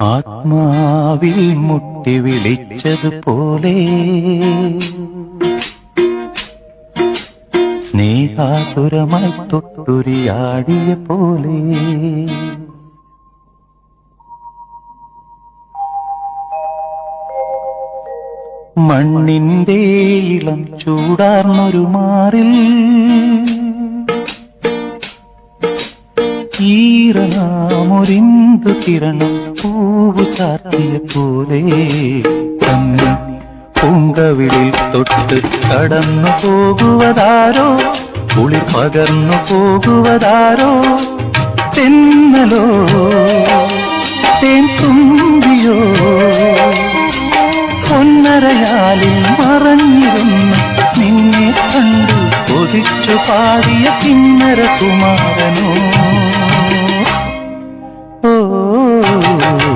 ആത്മാവിൽ മുട്ടി വിളിച്ചതുപോലെ സ്നേഹാതുരമായി തൊട്ടുരിയാടിയ പോലെ മണ്ണിന്റെ ഇളം ചൂടാർന്നൊരു മാറിൽ ഈറനാമൊരിന്തു കിരണം പൂവു ചാർത്തിയ പോലെ തന്നെ പൂങ്കവിളിൽ തൊട്ട് കടന്നു പോകുവതാരോ കുളിർ പകർന്നു പോകുവതാരോ തെന്നലോ തേൻ തുമ്പിയോ പൊന്നരയാലിൽ മറഞ്ഞിരുന്നു നിന്നെ കണ്ടു കൊതിച്ചു പാടിയ കിന്നര കുമാരനോ